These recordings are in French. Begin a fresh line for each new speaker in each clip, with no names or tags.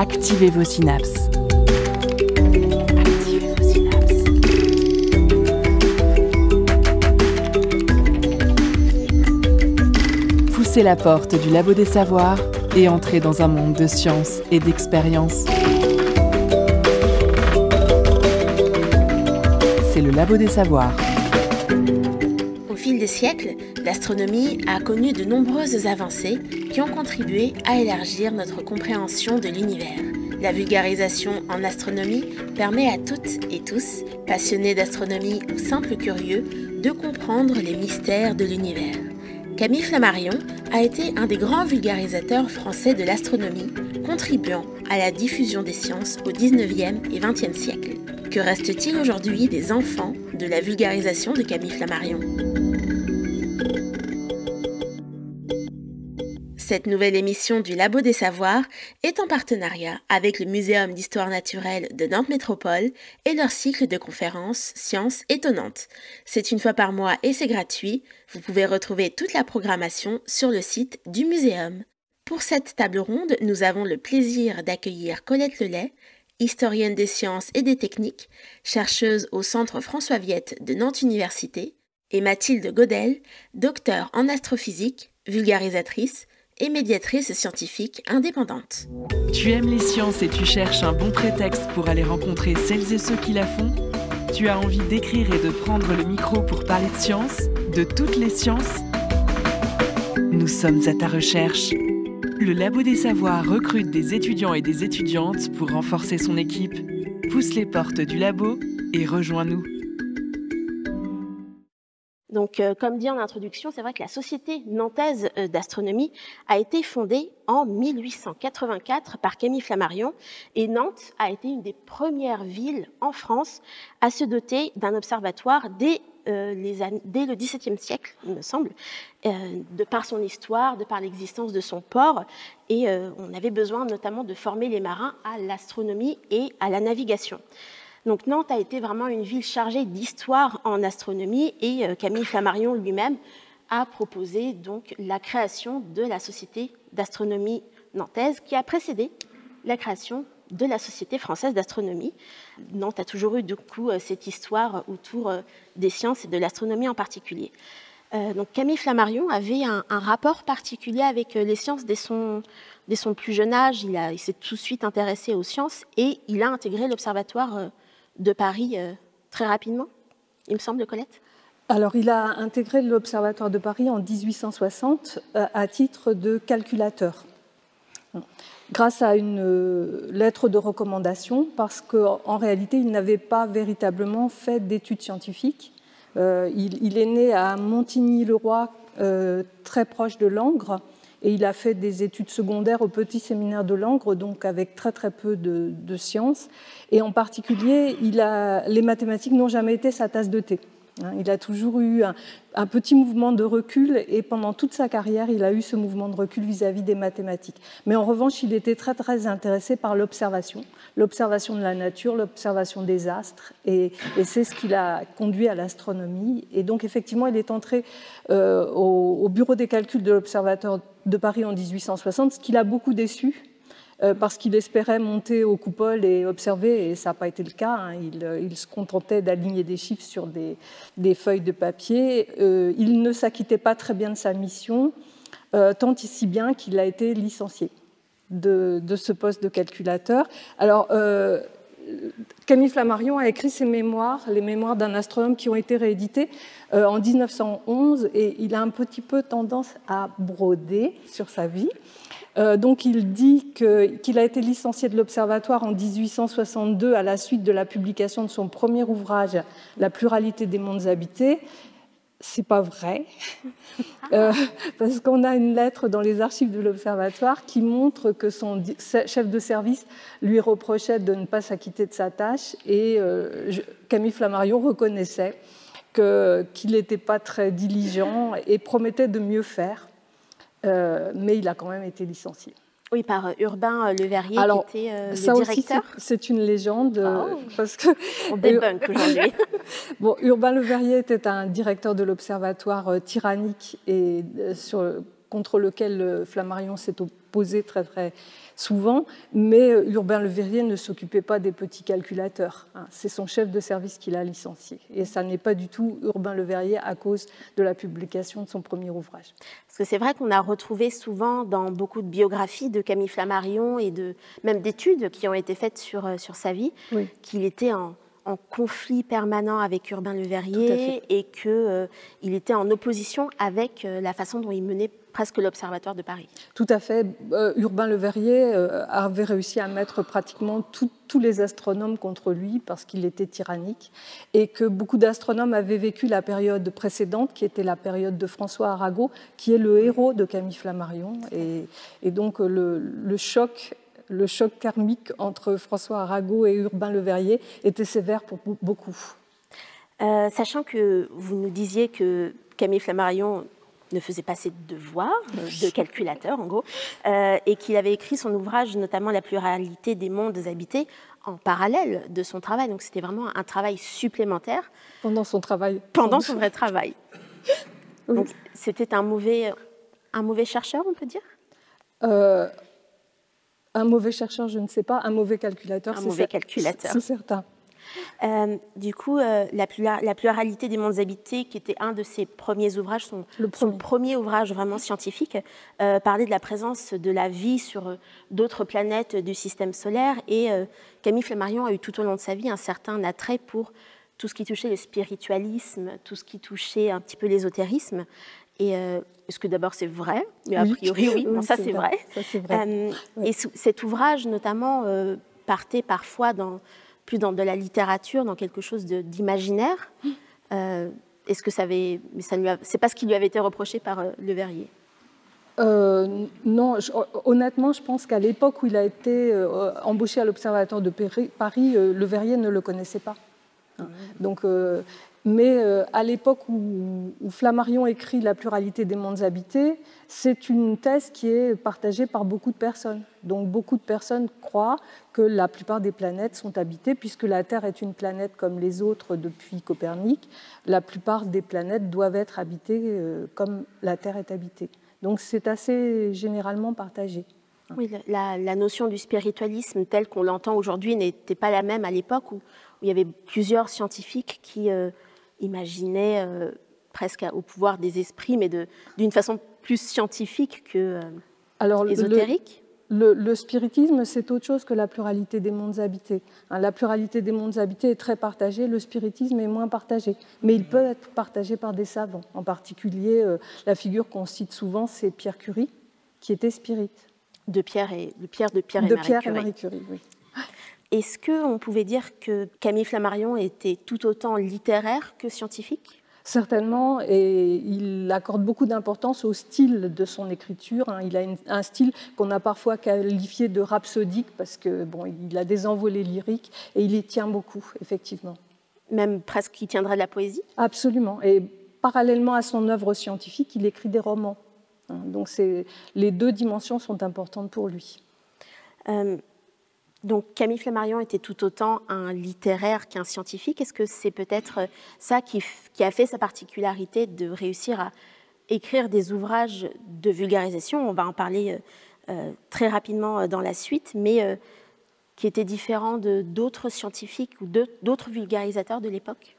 Activez vos synapses. Activez vos synapses. Poussez la porte du Labo des Savoirs et entrez dans un monde de science et d'expérience. C'est le Labo des Savoirs.
Au fil des siècles, l'astronomie a connu de nombreuses avancées qui ont contribué à élargir notre compréhension de l'univers. La vulgarisation en astronomie permet à toutes et tous, passionnés d'astronomie ou simples curieux, de comprendre les mystères de l'univers. Camille Flammarion a été un des grands vulgarisateurs français de l'astronomie, contribuant à la diffusion des sciences au XIXe et XXe siècle. Que reste-t-il aujourd'hui des enfants de la vulgarisation de Camille Flammarion ? Cette nouvelle émission du Labo des Savoirs est en partenariat avec le Muséum d'Histoire Naturelle de Nantes Métropole et leur cycle de conférences Sciences étonnantes. C'est une fois par mois et c'est gratuit. Vous pouvez retrouver toute la programmation sur le site du Muséum. Pour cette table ronde, nous avons le plaisir d'accueillir Colette Lelay, historienne des sciences et des techniques, chercheuse au Centre François Viette de Nantes Université, et Mathilde Godel, docteure en astrophysique, vulgarisatrice, et médiatrice scientifique indépendante.
Tu aimes les sciences et tu cherches un bon prétexte pour aller rencontrer celles et ceux qui la font ? Tu as envie d'écrire et de prendre le micro pour parler de sciences, de toutes les sciences ? Nous sommes à ta recherche. Le Labo des Savoirs recrute des étudiants et des étudiantes pour renforcer son équipe. Pousse les portes du labo et rejoins-nous.
Donc, comme dit en introduction, c'est vrai que la Société nantaise d'astronomie a été fondée en 1884 par Camille Flammarion et Nantes a été une des premières villes en France à se doter d'un observatoire dès le XVIIe siècle, il me semble, de par son histoire, de par l'existence de son port. Et on avait besoin notamment de former les marins à l'astronomie et à la navigation. Donc Nantes a été vraiment une ville chargée d'histoire en astronomie et Camille Flammarion lui-même a proposé donc la création de la Société d'astronomie nantaise qui a précédé la création de la Société française d'astronomie. Nantes a toujours eu du coup cette histoire autour des sciences et de l'astronomie en particulier. Donc Camille Flammarion avait un rapport particulier avec les sciences dès son plus jeune âge. Il s'est tout de suite intéressé aux sciences et il a intégré l'Observatoire de Paris très rapidement, il me semble, Colette.
Alors, il a intégré l'Observatoire de Paris en 1860 à titre de calculateur, grâce à une lettre de recommandation, parce qu'en réalité, il n'avait pas véritablement fait d'études scientifiques. Il est né à Montigny-le-Roi, très proche de Langres, et il a fait des études secondaires au petit séminaire de Langres, donc avec très très peu de sciences. Et en particulier, les mathématiques n'ont jamais été sa tasse de thé. Il a toujours eu un petit mouvement de recul et pendant toute sa carrière, il a eu ce mouvement de recul vis-à-vis des mathématiques. Mais en revanche, il était très très intéressé par l'observation de la nature, l'observation des astres et c'est ce qui l'a conduit à l'astronomie. Et donc effectivement, il est entré au bureau des calculs de l'Observatoire de Paris en 1860, ce qui l'a beaucoup déçu. Parce qu'il espérait monter aux coupoles et observer, et ça n'a pas été le cas. Il se contentait d'aligner des chiffres sur des feuilles de papier. Il ne s'acquittait pas très bien de sa mission, tant et si bien qu'il a été licencié de ce poste de calculateur. Alors, Camille Flammarion a écrit ses mémoires, les mémoires d'un astronome qui ont été réédités en 1911, et il a un petit peu tendance à broder sur sa vie. Donc il dit qu'il a été licencié de l'Observatoire en 1862 à la suite de la publication de son premier ouvrage, La pluralité des mondes habités. C'est pas vrai, parce qu'on a une lettre dans les archives de l'Observatoire qui montre que son chef de service lui reprochait de ne pas s'acquitter de sa tâche et Camille Flammarion reconnaissait qu'il n'était pas très diligent et promettait de mieux faire. Mais il a quand même été licencié.
Oui, par Urbain Le Verrier,
alors,
qui était le
ça
directeur.
Aussi, c'est une légende. Parce que,
on débunk aujourd'hui.
Bon, Urbain Le Verrier était un directeur de l'Observatoire tyrannique et contre lequel Flammarion s'est opposé très, très, souvent, mais Urbain Le Verrier ne s'occupait pas des petits calculateurs. C'est son chef de service qui l'a licencié. Et ça n'est pas du tout Urbain Le Verrier à cause de la publication de son premier ouvrage.
Parce que c'est vrai qu'on a retrouvé souvent dans beaucoup de biographies de Camille Flammarion et même d'études qui ont été faites sur sa vie, oui, qu'il était en conflit permanent avec Urbain Le Verrier et qu'il était en opposition avec la façon dont il menait presque l'Observatoire de Paris.
Tout à fait. Urbain Le Verrier avait réussi à mettre pratiquement tous les astronomes contre lui parce qu'il était tyrannique et que beaucoup d'astronomes avaient vécu la période précédente qui était la période de François Arago, qui est le héros de Camille Flammarion. Et donc le choc karmique entre François Arago et Urbain Le Verrier était sévère pour beaucoup.
Sachant que vous nous disiez que Camille Flammarion ne faisait pas ses devoirs de calculateur, en gros, et qu'il avait écrit son ouvrage, notamment La pluralité des mondes habités, en parallèle de son travail. Donc c'était vraiment un travail supplémentaire.
Pendant son travail.
Pendant son vrai travail. Oui. Donc c'était un mauvais chercheur, on peut dire ?
Un mauvais chercheur, je ne sais pas. Un mauvais calculateur,
c'est
certain.
Du coup, la pluralité des mondes habités, qui était un de ses premiers ouvrages, son premier ouvrage vraiment scientifique, parlait de la présence de la vie sur d'autres planètes du système solaire. Et Camille Flammarion a eu tout au long de sa vie un certain attrait pour tout ce qui touchait le spiritualisme, tout ce qui touchait un petit peu l'ésotérisme. Et est-ce que d'abord c'est vrai? Mais a priori, oui. Bon, ça, c'est vrai.
Oui.
Et cet ouvrage, notamment, partait parfois plus dans de la littérature, dans quelque chose d'imaginaire. Est-ce que c'est pas ce qui lui avait été reproché par Le Verrier?
Non, honnêtement, je pense qu'à l'époque où il a été embauché à l'Observatoire de Paris, Le Verrier ne le connaissait pas. Donc, mais à l'époque où Flammarion écrit La pluralité des mondes habités, c'est une thèse qui est partagée par beaucoup de personnes. Donc beaucoup de personnes croient que la plupart des planètes sont habitées, puisque la Terre est une planète comme les autres depuis Copernic. La plupart des planètes doivent être habitées comme la Terre est habitée. Donc c'est assez généralement partagé.
Oui, la notion du spiritualisme telle qu'on l'entend aujourd'hui n'était pas la même à l'époque où il y avait plusieurs scientifiques qui imaginaient presque au pouvoir des esprits, mais d'une façon plus scientifique que ésotérique.
Le spiritisme, c'est autre chose que la pluralité des mondes habités. La pluralité des mondes habités est très partagée, le spiritisme est moins partagé. Mais il peut être partagé par des savants. En particulier, la figure qu'on cite souvent, c'est Pierre Curie, qui était spirite.
De Pierre et Marie Curie,
oui.
Est-ce qu'on pouvait dire que Camille Flammarion était tout autant littéraire que scientifique ?
Certainement, et il accorde beaucoup d'importance au style de son écriture. Il a un style qu'on a parfois qualifié de rhapsodique parce que il a des envolées lyriques et il y tient beaucoup, effectivement.
Même presque, il tiendrait de la poésie ?
Absolument. Et parallèlement à son œuvre scientifique, il écrit des romans. Donc les deux dimensions sont importantes pour lui.
Donc Camille Flammarion était tout autant un littéraire qu'un scientifique. Est-ce que c'est peut-être ça qui a fait sa particularité de réussir à écrire des ouvrages de vulgarisation? On va en parler très rapidement dans la suite, mais qui étaient différents d'autres scientifiques ou d'autres vulgarisateurs de l'époque?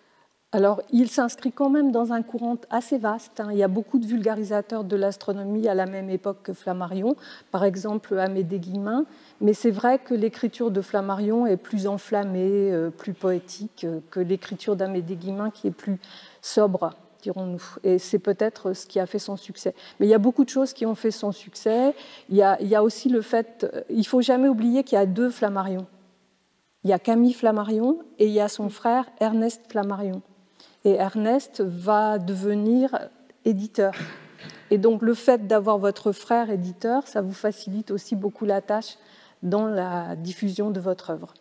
Alors, il s'inscrit quand même dans un courant assez vaste. Il y a beaucoup de vulgarisateurs de l'astronomie à la même époque que Flammarion, par exemple Amédée Guillemin. Mais c'est vrai que l'écriture de Flammarion est plus enflammée, plus poétique que l'écriture d'Amédée Guillemin, qui est plus sobre, dirons-nous. Et c'est peut-être ce qui a fait son succès. Mais il y a beaucoup de choses qui ont fait son succès. Il y a aussi le fait... Il ne faut jamais oublier qu'il y a deux Flammarion. Il y a Camille Flammarion et il y a son frère Ernest Flammarion. Et Ernest va devenir éditeur. Et donc le fait d'avoir votre frère éditeur, ça vous facilite aussi beaucoup la tâche dans la diffusion de votre œuvre.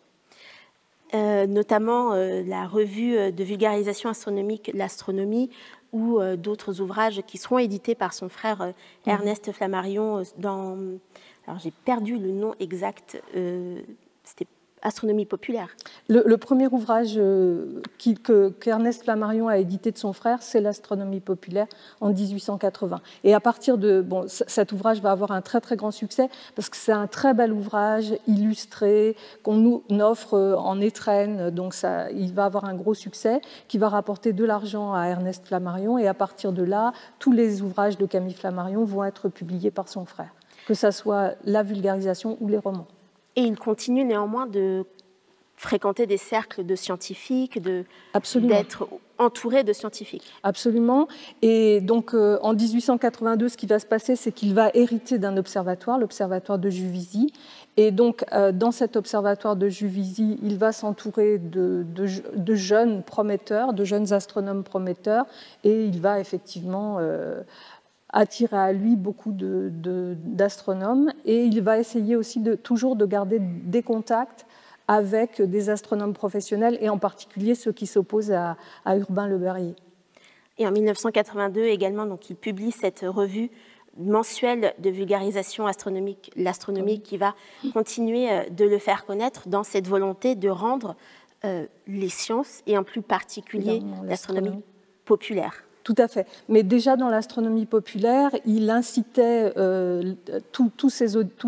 Notamment la revue de vulgarisation astronomique, l'Astronomie, ou d'autres ouvrages qui seront édités par son frère Ernest Flammarion dans... Alors j'ai perdu le nom exact, c'était astronomie populaire.
Le premier ouvrage qu'Ernest Flammarion a édité de son frère, c'est l'Astronomie populaire en 1880. Et à partir de... Bon, cet ouvrage va avoir un très très grand succès parce que c'est un très bel ouvrage illustré qu'on nous offre en étrenne. Donc il va avoir un gros succès qui va rapporter de l'argent à Ernest Flammarion. Et à partir de là, tous les ouvrages de Camille Flammarion vont être publiés par son frère, que ce soit la vulgarisation ou les romans.
Et il continue néanmoins de fréquenter des cercles de scientifiques, d'être entouré de scientifiques.
Absolument. Et donc, en 1882, ce qui va se passer, c'est qu'il va hériter d'un observatoire, l'observatoire de Juvisy. Et donc, dans cet observatoire de Juvisy, il va s'entourer de jeunes prometteurs, de jeunes astronomes prometteurs, et il va effectivement... attirer à lui beaucoup d'astronomes, et il va essayer aussi toujours de garder des contacts avec des astronomes professionnels, et en particulier ceux qui s'opposent à Urbain Le Verrier.
Et en 1982 également, donc, il publie cette revue mensuelle de vulgarisation astronomique, l'astronomie, qui va continuer de le faire connaître dans cette volonté de rendre les sciences, et en plus particulier l'astronomie populaire.
Tout à fait. Mais déjà dans l'astronomie populaire, il incitait tous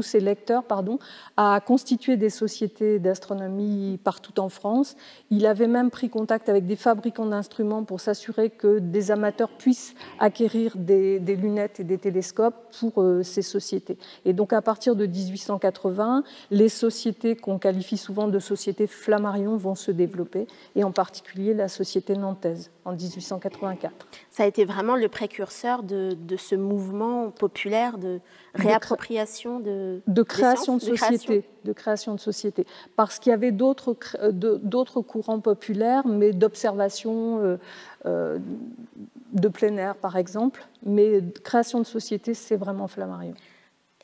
ses lecteurs à constituer des sociétés d'astronomie partout en France. Il avait même pris contact avec des fabricants d'instruments pour s'assurer que des amateurs puissent acquérir des lunettes et des télescopes pour ces sociétés. Et donc à partir de 1880, les sociétés qu'on qualifie souvent de sociétés Flammarion vont se développer, et en particulier la société nantaise en 1884.
Ça a été vraiment le précurseur de ce mouvement populaire de réappropriation de
création
sciences,
de création de sociétés. Parce qu'il y avait d'autres courants populaires, mais d'observation de plein air, par exemple. Mais création de sociétés, c'est vraiment Flammarion.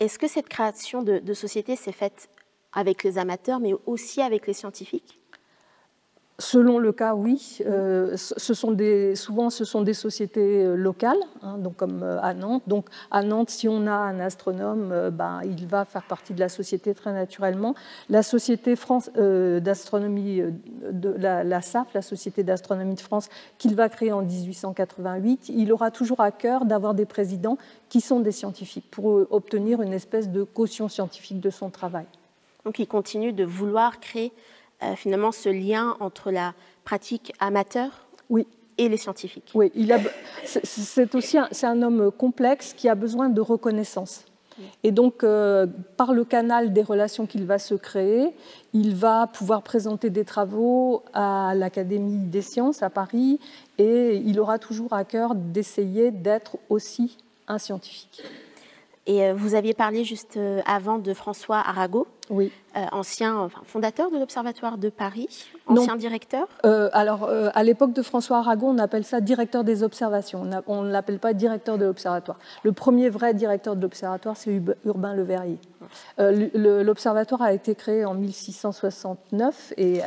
Est-ce que cette création de sociétés s'est faite avec les amateurs, mais aussi avec les scientifiques ?
Selon le cas, oui. Souvent, ce sont des sociétés locales, donc comme à Nantes. Donc, à Nantes, si on a un astronome, il va faire partie de la société très naturellement. La société d'astronomie, la SAF, la Société d'astronomie de France, qu'il va créer en 1888, il aura toujours à cœur d'avoir des présidents qui sont des scientifiques pour obtenir une espèce de caution scientifique de son travail.
Donc, il continue de vouloir créer finalement ce lien entre la pratique amateur et les scientifiques.
Oui, c'est un homme complexe qui a besoin de reconnaissance. Et donc, par le canal des relations qu'il va se créer, il va pouvoir présenter des travaux à l'Académie des sciences à Paris, et il aura toujours à cœur d'essayer d'être aussi un scientifique.
Et vous aviez parlé juste avant de François Arago, fondateur de l'Observatoire de Paris, ancien directeur.
À l'époque de François Arago, on appelle ça directeur des observations. On ne l'appelle pas directeur de l'Observatoire. Le premier vrai directeur de l'Observatoire, c'est Urbain Le Verrier. L'Observatoire a été créé en 1669 et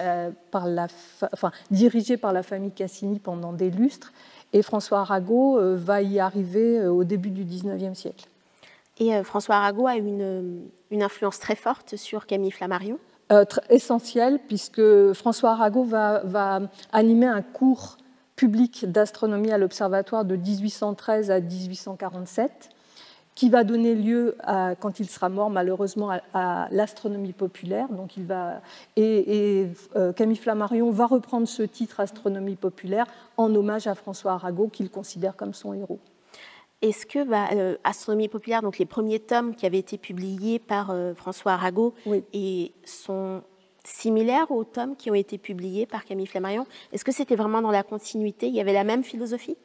dirigé par la famille Cassini pendant des lustres. Et François Arago va y arriver au début du XIXe siècle.
Et François Arago a eu une influence très forte sur Camille Flammarion.
Essentielle, puisque François Arago va animer un cours public d'astronomie à l'Observatoire de 1813 à 1847, qui va donner lieu, quand il sera mort malheureusement, à l'astronomie populaire. Donc Camille Flammarion va reprendre ce titre astronomie populaire en hommage à François Arago, qu'il considère comme son héros.
Est-ce que Astronomie populaire, donc les premiers tomes qui avaient été publiés par François Arago, sont similaires aux tomes qui ont été publiés par Camille Flammarion? Est-ce que c'était vraiment dans la continuité? Il y avait la même philosophie?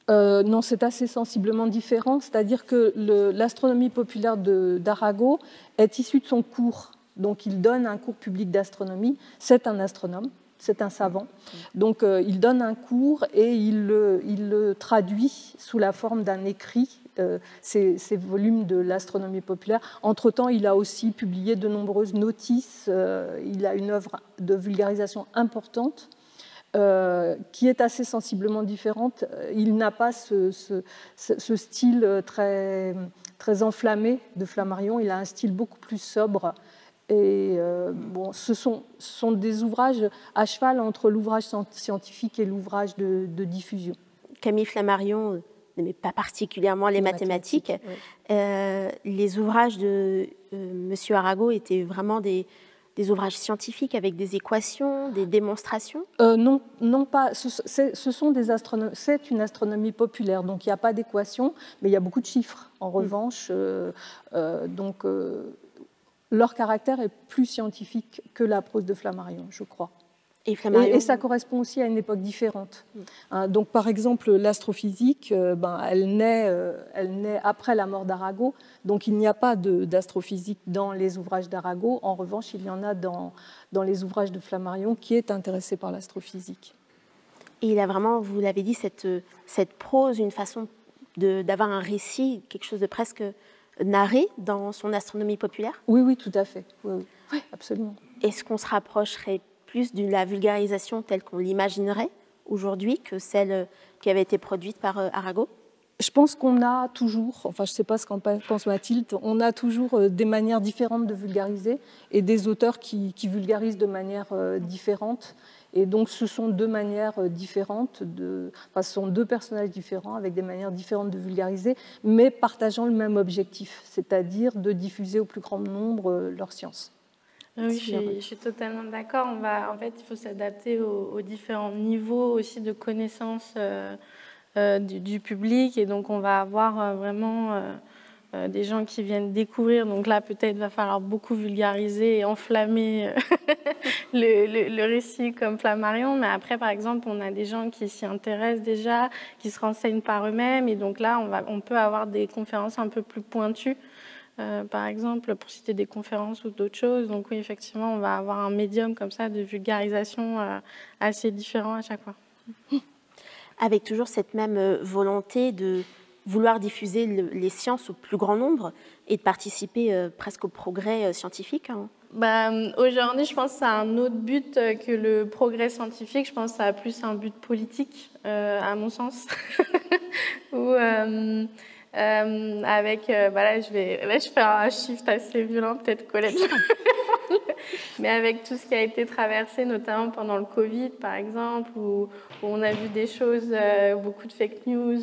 Non, c'est assez sensiblement différent. C'est-à-dire que l'astronomie populaire d'Arago est issue de son cours. Donc il donne un cours public d'astronomie. C'est un astronome. C'est un savant. Donc, il donne un cours et il le traduit sous la forme d'un écrit, ces volumes de l'astronomie populaire. Entre-temps, il a aussi publié de nombreuses notices. Il a une œuvre de vulgarisation importante qui est assez sensiblement différente. Il n'a pas ce style très, très enflammé de Flammarion. Il a un style beaucoup plus sobre Et bon, ce sont des ouvrages à cheval entre l'ouvrage scientifique et l'ouvrage de diffusion.
Camille Flammarion n'aimait pas particulièrement les mathématiques. Oui. Les ouvrages de Monsieur Arago étaient vraiment des ouvrages scientifiques avec des équations, des démonstrations?
Non, pas. Ce sont des astronomies. C'est une astronomie populaire, donc il n'y a pas d'équations, mais il y a beaucoup de chiffres. En revanche, leur caractère est plus scientifique que la prose de Flammarion, je crois. Et ça correspond aussi à une époque différente. Donc, par exemple, l'astrophysique, elle naît après la mort d'Arago, donc il n'y a pas d'astrophysique dans les ouvrages d'Arago. En revanche, il y en a dans les ouvrages de Flammarion qui est intéressé par l'astrophysique.
Et il a vraiment, vous l'avez dit, cette prose, une façon d'avoir un récit, quelque chose de presque narré dans son astronomie populaire?
Oui, tout à fait. Oui, absolument.
Est-ce qu'on se rapprocherait plus de la vulgarisation telle qu'on l'imaginerait aujourd'hui que celle qui avait été produite par Arago?
Je pense qu'on a toujours, enfin je ne sais pas ce qu'en pense Mathilde, on a toujours des manières différentes de vulgariser et des auteurs qui vulgarisent de manière différente. Et donc ce sont deux manières différentes, ce sont deux personnages différents avec des manières différentes de vulgariser, mais partageant le même objectif, c'est-à-dire de diffuser au plus grand nombre leur science.
Oui, je suis totalement d'accord. En fait, il faut s'adapter aux différents niveaux aussi de connaissance du public. Et donc, on va avoir vraiment des gens qui viennent découvrir. Donc là, peut-être, va falloir beaucoup vulgariser et enflammer le récit comme Flammarion. Mais après, par exemple, on a des gens qui s'y intéressent déjà, qui se renseignent par eux-mêmes. Et donc là, on peut avoir des conférences un peu plus pointues. Par exemple, pour citer des conférences ou d'autres choses. Donc oui, effectivement, on va avoir un médium comme ça de vulgarisation assez différent à chaque fois.
Avec toujours cette même volonté de vouloir diffuser les sciences au plus grand nombre et de participer presque au progrès scientifique.
Aujourd'hui, je pense que ça a un autre but que le progrès scientifique. Je pense que ça a plus un but politique, à mon sens. Je fais un shift assez violent, peut-être Colette. Mais avec tout ce qui a été traversé, notamment pendant le Covid, par exemple, où on a vu des choses, beaucoup de fake news,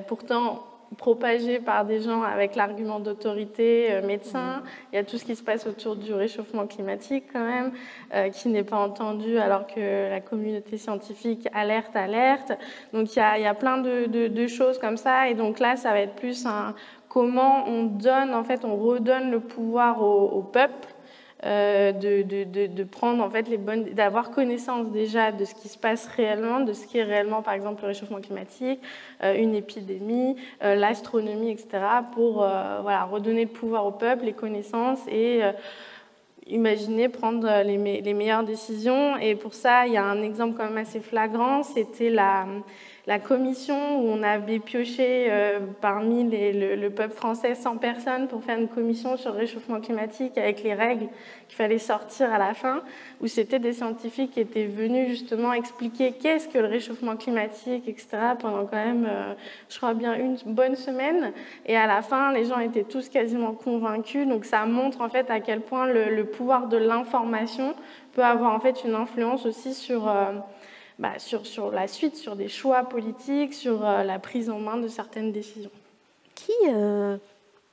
pourtant propagées par des gens avec l'argument d'autorité, médecins. Il y a tout ce qui se passe autour du réchauffement climatique, quand même, qui n'est pas entendu alors que la communauté scientifique alerte. Donc, il y a plein de choses comme ça. Et donc là, ça va être plus comment on redonne le pouvoir au peuple. De prendre en fait d'avoir connaissance déjà de ce qui se passe réellement, de ce qui est réellement par exemple le réchauffement climatique, une épidémie, l'astronomie, etc. pour redonner le pouvoir au peuple, les connaissances et imaginer prendre les meilleures décisions. Et pour ça, il y a un exemple quand même assez flagrant, c'était la commission où on avait pioché parmi le peuple français 100 personnes pour faire une commission sur le réchauffement climatique avec les règles qu'il fallait sortir à la fin, où c'était des scientifiques qui étaient venus justement expliquer qu'est-ce que le réchauffement climatique, etc. pendant quand même, je crois bien une bonne semaine. Et à la fin, les gens étaient tous quasiment convaincus. Donc ça montre en fait à quel point le pouvoir de l'information peut avoir en fait une influence aussi sur la suite, sur des choix politiques, sur la prise en main de certaines décisions.
Qui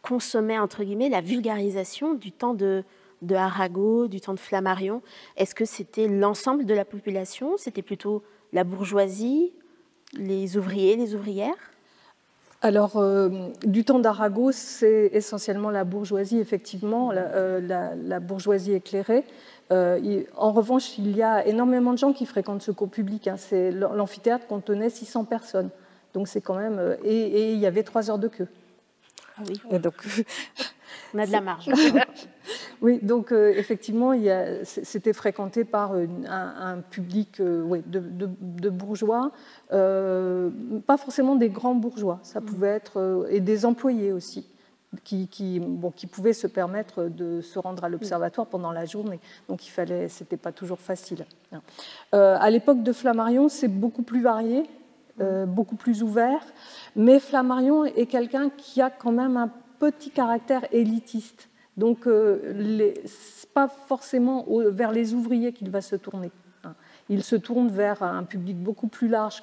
consommait, entre guillemets, la vulgarisation du temps de Arago, du temps de Flammarion? Est-ce que c'était l'ensemble de la population? C'était plutôt la bourgeoisie, les ouvriers, les ouvrières?
Alors, du temps d'Arago, c'est essentiellement la bourgeoisie, effectivement, la bourgeoisie éclairée. En revanche, il y a énormément de gens qui fréquentent ce cours public. L'amphithéâtre contenait 600 personnes. Donc, c'est quand même... Et il y avait 3 heures de queue.
Ah oui.
Et donc,
on a de la marge.
Oui, donc effectivement, c'était fréquenté par un public de bourgeois, pas forcément des grands bourgeois, ça pouvait être, et des employés aussi, qui pouvaient se permettre de se rendre à l'observatoire pendant la journée. Donc c'était pas toujours facile. À l'époque de Flammarion, c'est beaucoup plus varié, beaucoup plus ouvert, mais Flammarion est quelqu'un qui a quand même un petit caractère élitiste. Donc, ce n'est pas forcément vers les ouvriers qu'il va se tourner. Il se tourne vers un public beaucoup plus large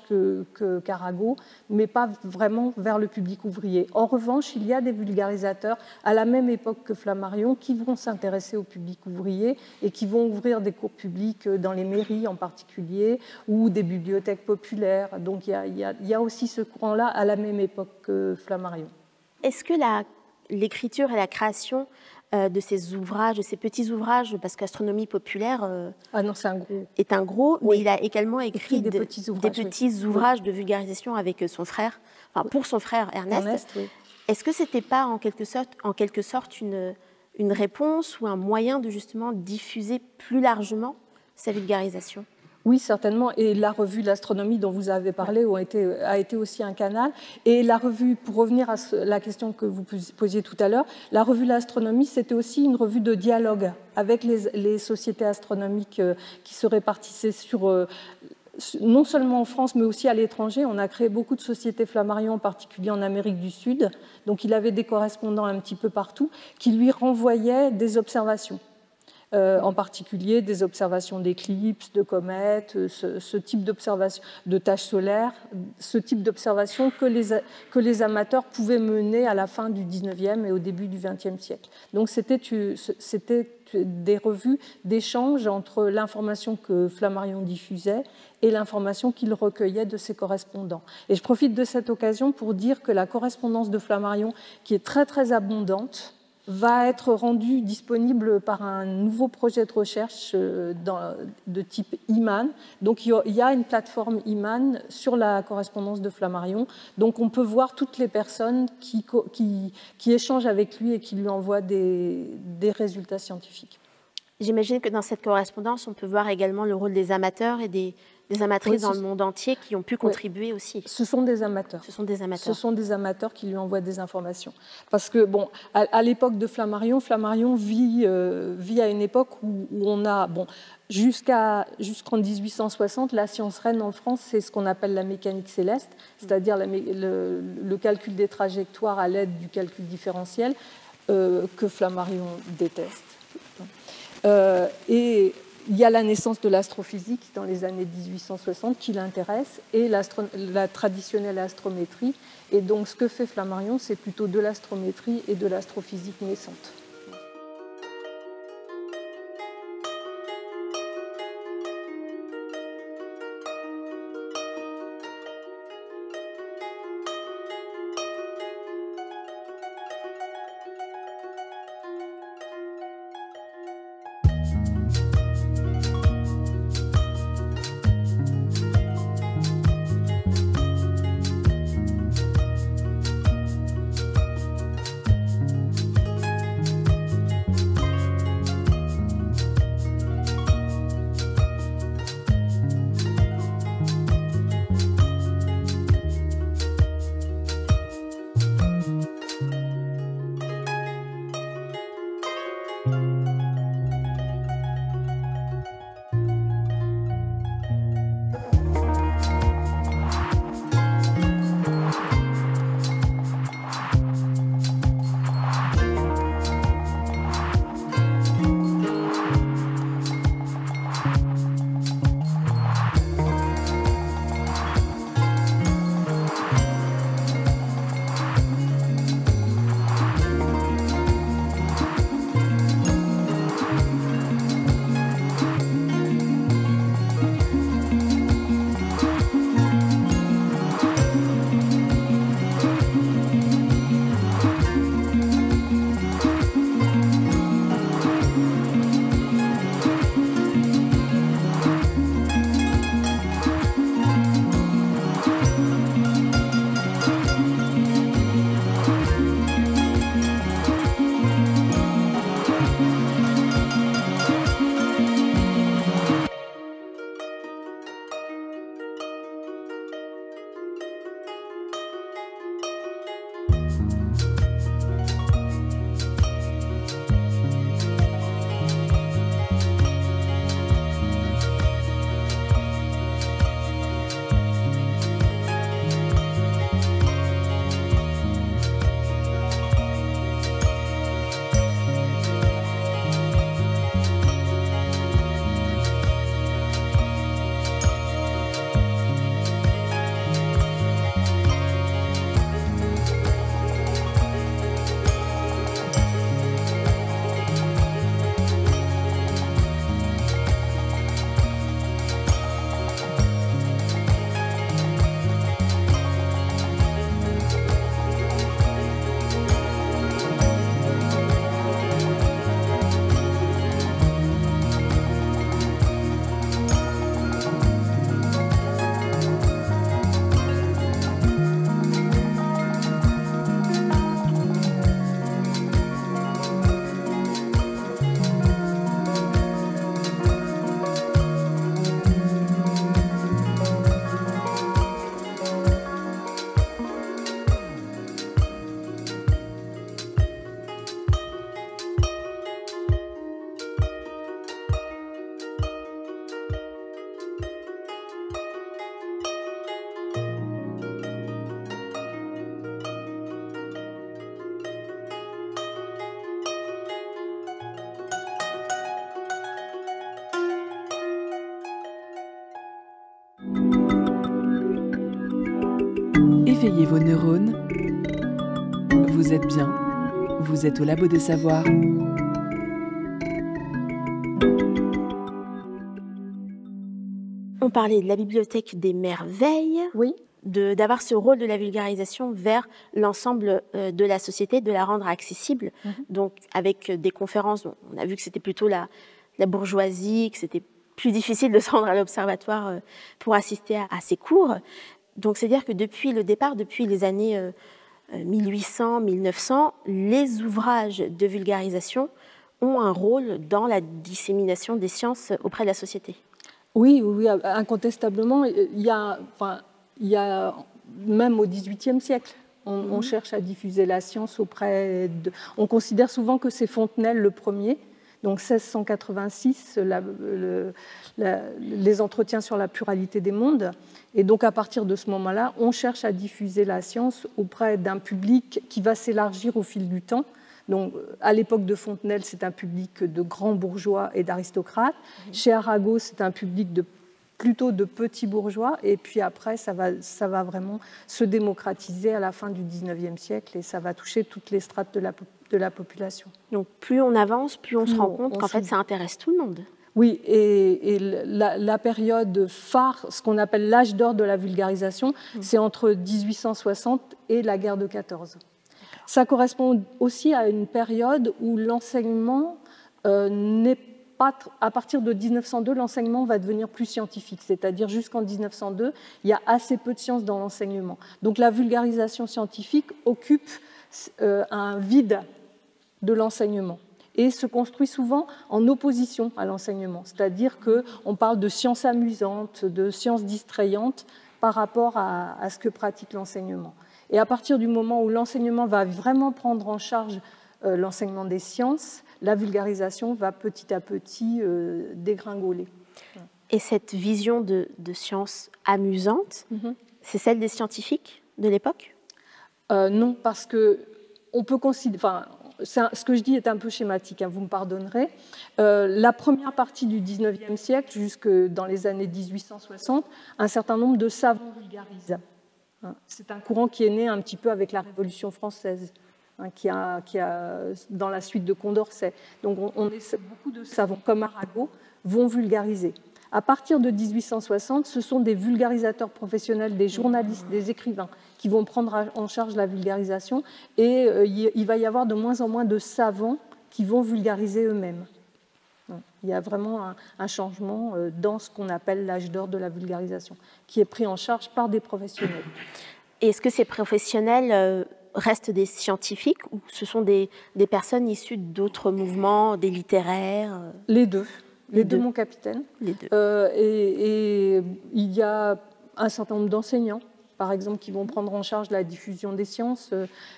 qu'Arago, mais pas vraiment vers le public ouvrier. En revanche, il y a des vulgarisateurs à la même époque que Flammarion qui vont s'intéresser au public ouvrier et qui vont ouvrir des cours publics dans les mairies en particulier ou des bibliothèques populaires. Donc il y a aussi ce courant-là à la même époque que Flammarion.
Est-ce que l'écriture et la création de ces ouvrages, de ces petits ouvrages, parce qu'Astronomie populaire est un gros, mais il a également écrit des petits ouvrages de vulgarisation avec son frère, pour son frère Ernest. Oui. Est-ce que ce n'était pas en quelque sorte une réponse ou un moyen de justement diffuser plus largement sa vulgarisation ?
Oui, certainement. Et la revue L'Astronomie dont vous avez parlé a été aussi un canal. Et la revue, pour revenir à la question que vous posiez tout à l'heure, la revue L'Astronomie, c'était aussi une revue de dialogue avec les sociétés astronomiques qui se répartissaient non seulement en France, mais aussi à l'étranger. On a créé beaucoup de sociétés Flammarion, en particulier en Amérique du Sud. Donc il avait des correspondants un petit peu partout qui lui renvoyaient des observations. En particulier des observations d'éclipses, de comètes, ce type d'observation de taches solaires, ce type d'observation que les amateurs pouvaient mener à la fin du 19e et au début du 20e siècle. Donc c'était des revues d'échange entre l'information que Flammarion diffusait et l'information qu'il recueillait de ses correspondants. Et je profite de cette occasion pour dire que la correspondance de Flammarion, qui est très très abondante, va être rendue disponible par un nouveau projet de recherche de type IMAN. Donc il y a une plateforme IMAN sur la correspondance de Flammarion. Donc on peut voir toutes les personnes qui échangent avec lui et qui lui envoient des résultats scientifiques.
J'imagine que dans cette correspondance, on peut voir également le rôle des amateurs et des amatrices dans le monde entier qui ont pu contribuer aussi.
Ce sont des amateurs.
Ce sont des amateurs.
Ce sont des amateurs qui lui envoient des informations. Parce que, bon, à l'époque de Flammarion vit à une époque où on a, jusqu'en 1860, la science reine en France, c'est ce qu'on appelle la mécanique céleste, c'est-à-dire le calcul des trajectoires à l'aide du calcul différentiel, que Flammarion déteste. Et il y a la naissance de l'astrophysique dans les années 1860 qui l'intéresse et la traditionnelle astrométrie. Et donc ce que fait Flammarion, c'est plutôt de l'astrométrie et de l'astrophysique naissante.
Éveillez vos neurones. Vous êtes bien. Vous êtes au Labo des Savoirs.
On parlait de la bibliothèque des merveilles,
Oui.
d'avoir ce rôle de la vulgarisation vers l'ensemble de la société, de la rendre accessible. Donc avec des conférences, on a vu que c'était plutôt la bourgeoisie, que c'était plus difficile de se rendre à l'observatoire pour assister à ces cours. Donc c'est-à-dire que depuis le départ, depuis les années 1800-1900, les ouvrages de vulgarisation ont un rôle dans la dissémination des sciences auprès de la société.
Oui, incontestablement. Il y a même au XVIIIe siècle, on cherche à diffuser la science auprès de... On considère souvent que c'est Fontenelle le premier, donc 1686, les entretiens sur la pluralité des mondes. Et donc à partir de ce moment-là, on cherche à diffuser la science auprès d'un public qui va s'élargir au fil du temps. Donc, à l'époque de Fontenelle, c'est un public de grands bourgeois et d'aristocrates. Chez Arago, c'est un public plutôt de petits bourgeois. Et puis après, ça va vraiment se démocratiser à la fin du XIXe siècle et ça va toucher toutes les strates de la population.
Donc, plus on avance, plus on se rend compte qu'en fait, ça intéresse tout le monde.
Oui, et la période phare, ce qu'on appelle l'âge d'or de la vulgarisation, c'est entre 1860 et la guerre de 14. Ça correspond aussi à une période où l'enseignement n'est pas... À partir de 1902, l'enseignement va devenir plus scientifique, c'est-à-dire jusqu'en 1902, il y a assez peu de sciences dans l'enseignement. Donc la vulgarisation scientifique occupe un vide de l'enseignement et se construit souvent en opposition à l'enseignement, c'est-à-dire qu'on parle de sciences amusantes, de sciences distrayantes par rapport à ce que pratique l'enseignement. Et à partir du moment où l'enseignement va vraiment prendre en charge l'enseignement des sciences, la vulgarisation va petit à petit dégringoler.
Et cette vision de science amusante, c'est celle des scientifiques de l'époque ?
Non, parce qu'on peut considérer... ce que je dis est un peu schématique, vous me pardonnerez. La première partie du XIXe siècle, jusque dans les années 1860, un certain nombre de savants vulgarisent. C'est un courant qui est né un petit peu avec la Révolution française, qui a dans la suite de Condorcet. Donc beaucoup de savants comme Arago vont vulgariser. À partir de 1860, ce sont des vulgarisateurs professionnels, des journalistes, des écrivains qui vont prendre en charge la vulgarisation et il va y avoir de moins en moins de savants qui vont vulgariser eux-mêmes. Il y a vraiment un changement dans ce qu'on appelle l'âge d'or de la vulgarisation, qui est pris en charge par des professionnels.
Et est-ce que ces professionnels restent des scientifiques ou ce sont des personnes issues d'autres mouvements, des littéraires ?
Les deux. Les deux, mon capitaine.
Les deux.
Et il y a un certain nombre d'enseignants, par exemple, qui vont prendre en charge la diffusion des sciences.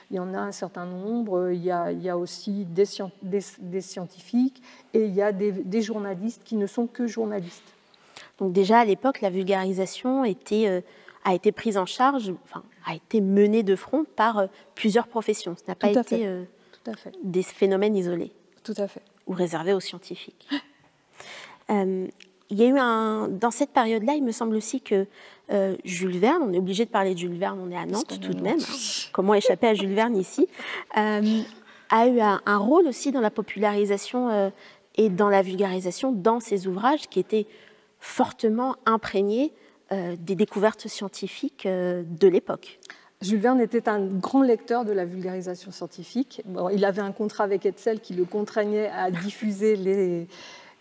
Il y en a un certain nombre. Il y a aussi des scientifiques et il y a des journalistes qui ne sont que journalistes.
Donc déjà, à l'époque, la vulgarisation a été prise en charge, a été menée de front par plusieurs professions. Ce n'a pas été des phénomènes isolés.
Tout à fait.
Ou réservés aux scientifiques. Il y a eu dans cette période-là, il me semble aussi que Jules Verne, on est obligé de parler de Jules Verne, on est à Nantes tout de même, comment échapper à Jules Verne ici, a eu un rôle aussi dans la popularisation et dans la vulgarisation dans ses ouvrages qui étaient fortement imprégnés des découvertes scientifiques de l'époque.
Jules Verne était un grand lecteur de la vulgarisation scientifique. Bon, il avait un contrat avec Hetzel qui le contraignait à diffuser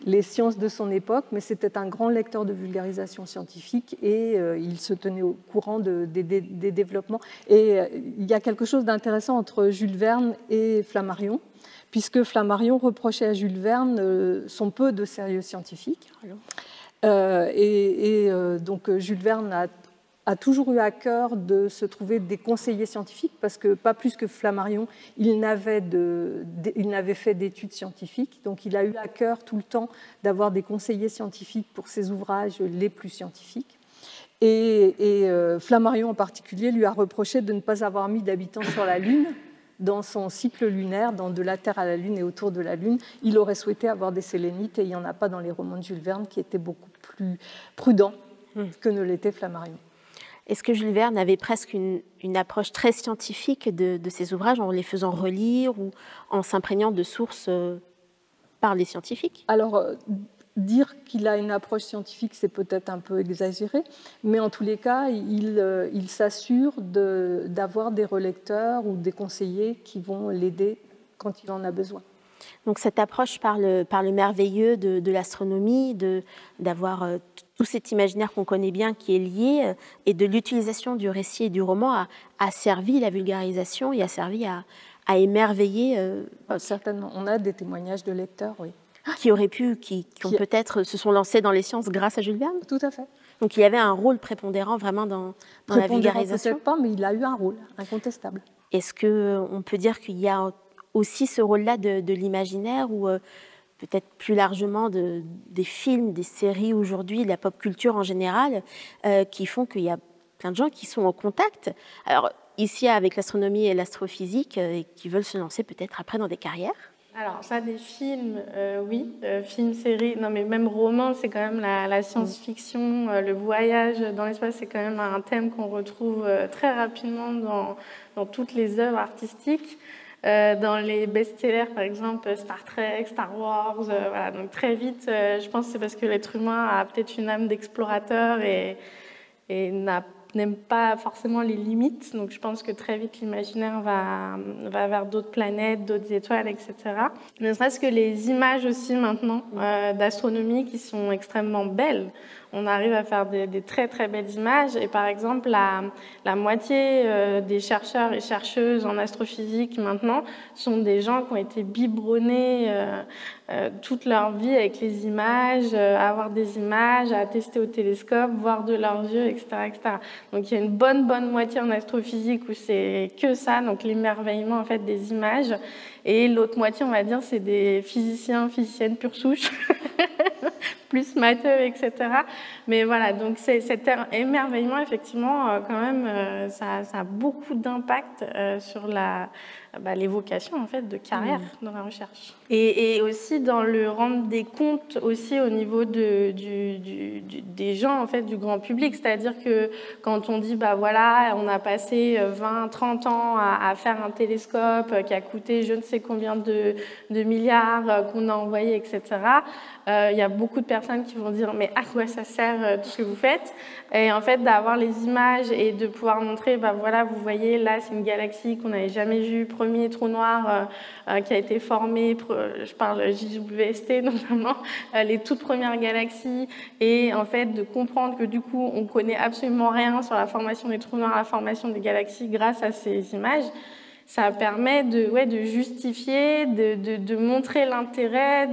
les sciences de son époque, mais c'était un grand lecteur de vulgarisation scientifique et il se tenait au courant des développements. Et il y a quelque chose d'intéressant entre Jules Verne et Flammarion, puisque Flammarion reprochait à Jules Verne son peu de sérieux scientifique. Donc Jules Verne a toujours eu à cœur de se trouver des conseillers scientifiques, parce que pas plus que Flammarion, il n'avait fait d'études scientifiques, donc il a eu à cœur tout le temps d'avoir des conseillers scientifiques pour ses ouvrages les plus scientifiques. Et Flammarion en particulier lui a reproché de ne pas avoir mis d'habitants sur la Lune. Dans son cycle lunaire, dans De la Terre à la Lune et autour de la Lune, il aurait souhaité avoir des sélénites et il n'y en a pas dans les romans de Jules Verne qui étaient beaucoup plus prudents que ne l'était Flammarion.
Est-ce que Jules Verne avait presque une approche très scientifique de ses ouvrages en les faisant relire ou en s'imprégnant de sources par les scientifiques?
Alors, dire qu'il a une approche scientifique, c'est peut-être un peu exagéré, mais en tous les cas, il s'assure d'avoir des relecteurs ou des conseillers qui vont l'aider quand il en a besoin.
Donc cette approche par le merveilleux de l'astronomie, d'avoir tout cet imaginaire qu'on connaît bien qui est lié, et de l'utilisation du récit et du roman a servi la vulgarisation et a servi à émerveiller.
Certainement, on a des témoignages de lecteurs, oui.
Qui ont peut-être se sont lancés dans les sciences grâce à Jules Verne.
Tout à fait.
Donc il y avait un rôle prépondérant vraiment dans la vulgarisation.
Peut-être pas, mais il a eu un rôle incontestable.
Est-ce qu'on peut dire qu'il y a aussi ce rôle-là de l'imaginaire ou peut-être plus largement des films, des séries aujourd'hui, de la pop culture en général, qui font qu'il y a plein de gens qui sont en contact, alors ici avec l'astronomie et l'astrophysique, et qui veulent se lancer peut-être après dans des carrières?
Alors ça, des films, oui, films, séries, non mais même romans, c'est quand même la science-fiction, le voyage dans l'espace, c'est quand même un thème qu'on retrouve très rapidement dans toutes les œuvres artistiques. Dans les best-sellers, par exemple, Star Trek, Star Wars, voilà, donc très vite, je pense que c'est parce que l'être humain a peut-être une âme d'explorateur et n'aime pas forcément les limites, donc je pense que très vite l'imaginaire va vers d'autres planètes, d'autres étoiles, etc. Ne serait-ce que les images aussi maintenant d'astronomie qui sont extrêmement belles. On arrive à faire des très très belles images et par exemple la moitié des chercheurs et chercheuses en astrophysique maintenant sont des gens qui ont été biberonnés toute leur vie avec les images, à avoir des images, à tester au télescope, voir de leurs yeux, etc., etc. Donc il y a une bonne moitié en astrophysique où c'est que ça, donc l'émerveillement en fait des images, et l'autre moitié on va dire c'est des physiciennes pure souche. Plus matheux, etc. Mais voilà, donc cet émerveillement, effectivement, quand même, ça a beaucoup d'impact sur les vocations en fait, de carrière dans la recherche. Et aussi dans le rendre des comptes aussi au niveau des gens, en fait, du grand public. C'est-à-dire que quand on dit, voilà, on a passé 20, 30 ans à faire un télescope qui a coûté je ne sais combien de milliards, qu'on a envoyé, etc., il y a beaucoup de personnes qui vont dire mais à quoi ça sert tout ce que vous faites? Et en fait d'avoir les images et de pouvoir montrer voilà, vous voyez là c'est une galaxie qu'on n'avait jamais vue, premier trou noir qui a été formé, je parle JWST notamment, les toutes premières galaxies, et en fait de comprendre que du coup on connaît absolument rien sur la formation des trous noirs, la formation des galaxies grâce à ces images. Ça permet de justifier, de montrer l'intérêt,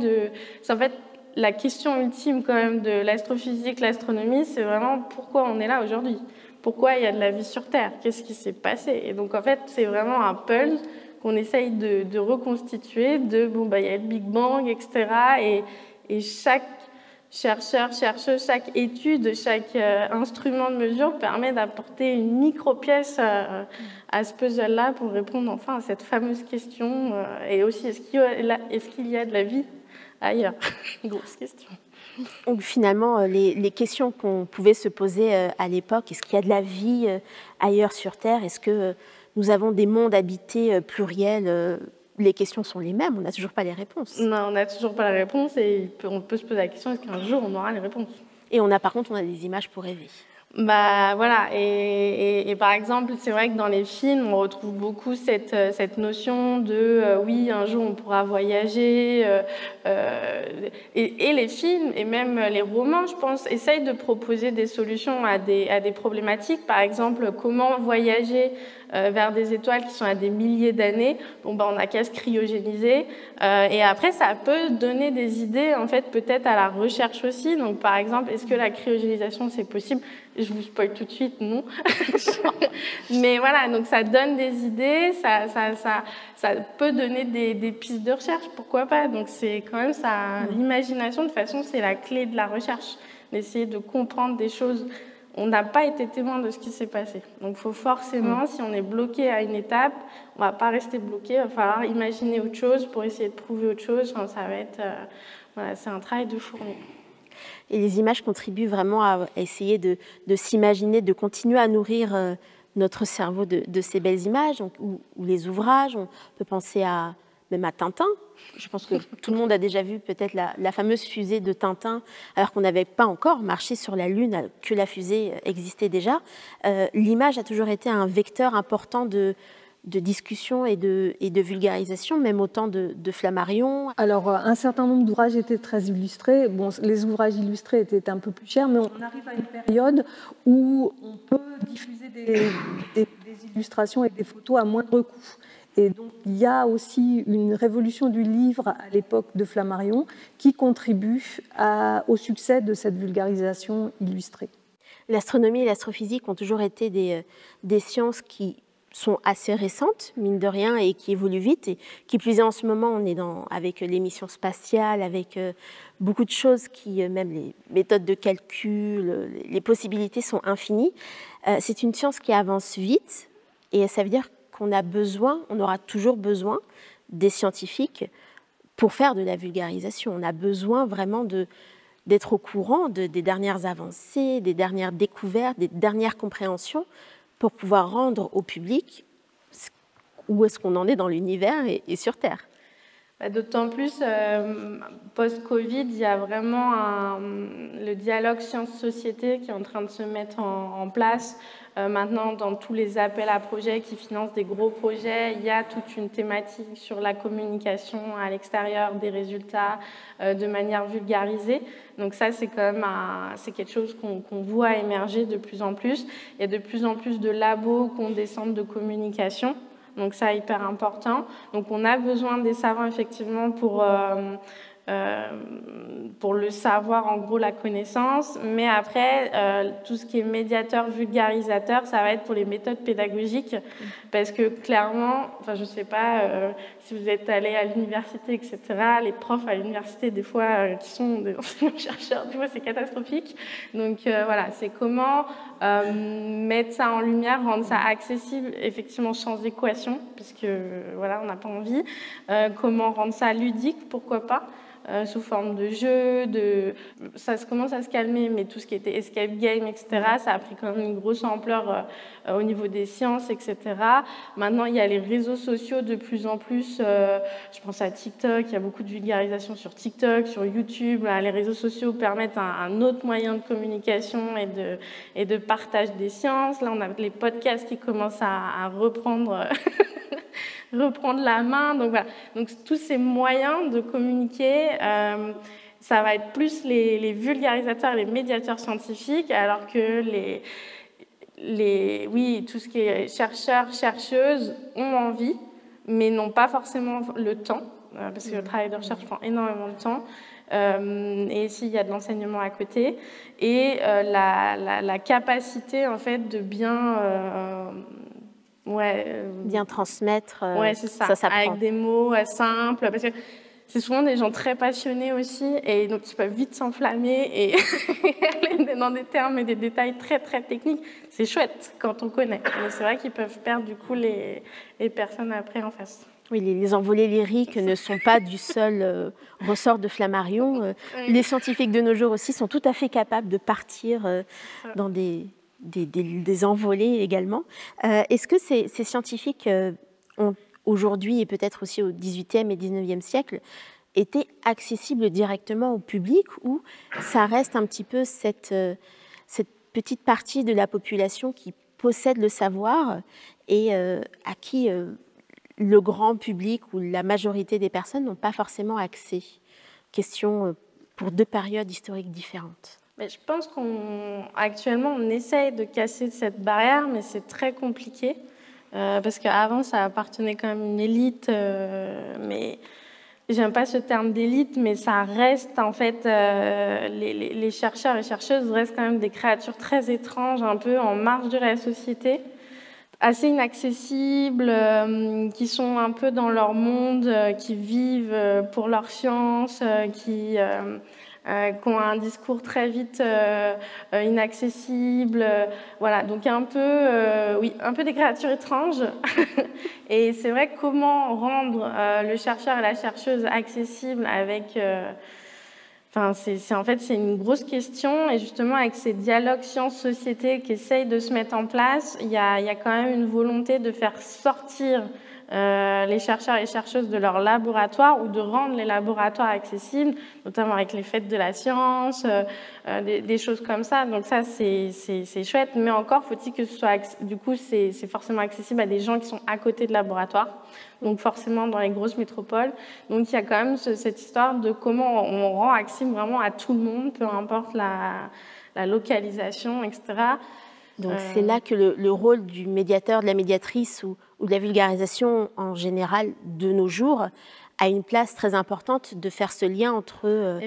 en fait la question ultime quand même de l'astrophysique, l'astronomie, c'est vraiment pourquoi on est là aujourd'hui, pourquoi il y a de la vie sur Terre, qu'est-ce qui s'est passé. Et donc en fait c'est vraiment un puzzle qu'on essaye de reconstituer, il y a le Big Bang, etc. Et chaque chercheur, chercheuse, chaque étude, chaque instrument de mesure permet d'apporter une micro-pièce à ce puzzle-là pour répondre enfin à cette fameuse question. Et aussi, est-ce qu'il y a de la vie ailleurs? Grosse question.
Donc finalement, les questions qu'on pouvait se poser à l'époque, est-ce qu'il y a de la vie ailleurs sur Terre? Est-ce que nous avons des mondes habités pluriels? Les questions sont les mêmes, on n'a toujours pas les réponses.
Non, on n'a toujours pas les réponses et on peut se poser la question, est-ce qu'un jour on aura les réponses?
Et par contre, on a des images pour rêver.
Voilà, et par exemple, c'est vrai que dans les films, on retrouve beaucoup cette notion de oui, un jour on pourra voyager, et les films et même les romans, je pense, essayent de proposer des solutions à des problématiques. Par exemple, comment voyager vers des étoiles qui sont à des milliers d'années. On n'a qu'à se cryogéniser, et après ça peut donner des idées en fait peut-être à la recherche aussi. Donc par exemple, est-ce que la cryogénisation c'est possible? Je vous spoil tout de suite, non. Mais voilà, donc ça donne des idées, ça peut donner des pistes de recherche, pourquoi pas. Donc c'est quand même ça, l'imagination de toute façon c'est la clé de la recherche, d'essayer de comprendre des choses. On n'a pas été témoin de ce qui s'est passé. Donc il faut forcément, si on est bloqué à une étape, on ne va pas rester bloqué, il va falloir imaginer autre chose pour essayer de prouver autre chose. Enfin, ça va être, c'est un travail de fourmi.
Et les images contribuent vraiment à essayer de s'imaginer, de continuer à nourrir notre cerveau de ces belles images, ou les ouvrages. On peut penser même à Tintin. Je pense que tout le monde a déjà vu peut-être la fameuse fusée de Tintin, alors qu'on n'avait pas encore marché sur la Lune, que la fusée existait déjà. L'image a toujours été un vecteur important de discussion et de vulgarisation, même au temps de Flammarion.
Alors, un certain nombre d'ouvrages étaient très illustrés. Bon, les ouvrages illustrés étaient un peu plus chers, mais on arrive à une période où on peut diffuser des illustrations et des photos à moindre coût. Et donc, il y a aussi une révolution du livre à l'époque de Flammarion qui contribue au succès de cette vulgarisation illustrée.
L'astronomie et l'astrophysique ont toujours été des sciences qui sont assez récentes, mine de rien, et qui évoluent vite. Et qui plus est, en ce moment, on est avec l'émission spatiale, avec beaucoup de choses même les méthodes de calcul, les possibilités sont infinies. C'est une science qui avance vite, et ça veut dire qu'on aura toujours besoin des scientifiques pour faire de la vulgarisation. On a besoin vraiment d'être au courant des dernières avancées, des dernières découvertes, des dernières compréhensions, pour pouvoir rendre au public où est-ce qu'on en est dans l'univers et sur Terre.
D'autant plus, post-Covid, il y a vraiment le dialogue science-société qui est en train de se mettre en place. Maintenant, dans tous les appels à projets qui financent des gros projets, il y a toute une thématique sur la communication à l'extérieur des résultats de manière vulgarisée. Donc ça, c'est quand même c'est quelque chose qu'on voit émerger de plus en plus. Il y a de plus en plus de labos qui ont des centres de communication. Donc ça, hyper important. Donc on a besoin des savants, effectivement, pour le savoir, en gros, la connaissance. Mais après, tout ce qui est médiateur, vulgarisateur, ça va être pour les méthodes pédagogiques. Parce que clairement, je ne sais pas si vous êtes allé à l'université, etc., les profs à l'université, des fois, qui sont des enseignants-chercheurs, des fois, c'est catastrophique. Donc voilà, c'est comment mettre ça en lumière, rendre ça accessible, effectivement, sans équation, puisque voilà, on n'a pas envie. Comment rendre ça ludique, pourquoi pas, sous forme de jeu, ça commence à se calmer, mais tout ce qui était escape game, etc., ça a pris quand même une grosse ampleur au niveau des sciences, etc. Maintenant, il y a les réseaux sociaux de plus en plus. Je pense à TikTok, il y a beaucoup de vulgarisation sur TikTok, sur YouTube. Là, les réseaux sociaux permettent un autre moyen de communication et de partage des sciences. Là, on a les podcasts qui commencent à reprendre la main. Donc voilà. Donc tous ces moyens de communiquer, ça va être plus les vulgarisateurs, les médiateurs scientifiques, alors que tout ce qui est chercheurs, chercheuses ont envie, mais n'ont pas forcément le temps, parce que le travail de recherche prend énormément de temps. Et ici, il y a de l'enseignement à côté, et la capacité, en fait, de bien
transmettre,
c'est ça avec des mots simples, parce que c'est souvent des gens très passionnés aussi, et donc ils peuvent vite s'enflammer et aller dans des termes et des détails très très techniques. C'est chouette quand on connaît, mais c'est vrai qu'ils peuvent perdre du coup les personnes après en face.
Oui, les envolées lyriques ne sont pas du seul ressort de Flammarion. Oui. Les scientifiques de nos jours aussi sont tout à fait capables de partir dans des envolées également. Est-ce que ces scientifiques ont aujourd'hui, et peut-être aussi au XVIIIe et XIXe siècle, été accessibles directement au public, ou ça reste un petit peu cette petite partie de la population qui possède le savoir et à qui le grand public ou la majorité des personnes n'ont pas forcément accès? Question pour deux périodes historiques différentes.
Mais je pense qu'actuellement, on essaye de casser cette barrière, mais c'est très compliqué. Parce qu'avant, ça appartenait quand même à une élite, mais j'aime pas ce terme d'élite, mais ça reste, en fait, les chercheurs et chercheuses restent quand même des créatures très étranges, un peu en marge de la société, assez inaccessibles, qui sont un peu dans leur monde, qui vivent pour leur science, qui ont un discours très vite inaccessible. Voilà, donc un peu des créatures étranges. Et c'est vrai que comment rendre le chercheur et la chercheuse accessible avec Enfin, en fait, c'est une grosse question. Et justement, avec ces dialogues sciences-société qui essayent de se mettre en place, il y a quand même une volonté de faire sortir les chercheurs et les chercheuses de leur laboratoire ou de rendre les laboratoires accessibles, notamment avec les fêtes de la science, des choses comme ça. Donc ça, c'est chouette. Mais encore, faut-il que ce soit... Du coup, c'est forcément accessible à des gens qui sont à côté de laboratoires, donc forcément dans les grosses métropoles. Donc il y a quand même cette histoire de comment on rend accessible vraiment à tout le monde, peu importe la localisation, etc.
Donc c'est là que le rôle du médiateur, de la médiatrice ou de la vulgarisation en général de nos jours a une place très importante de faire ce lien entre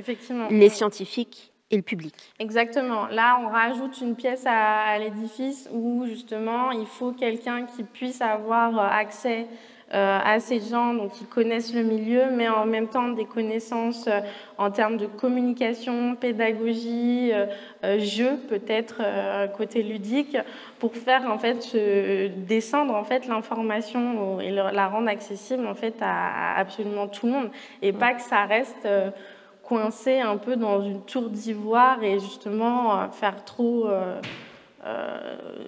les scientifiques et le public.
Exactement. Là, on rajoute une pièce à l'édifice où justement il faut quelqu'un qui puisse avoir accès à ces gens donc, qui connaissent le milieu, mais en même temps des connaissances en termes de communication, pédagogie, jeu peut-être côté ludique, pour faire en fait descendre en fait l'information et la rendre accessible en fait à absolument tout le monde, et pas que ça reste coincé un peu dans une tour d'ivoire et justement faire trop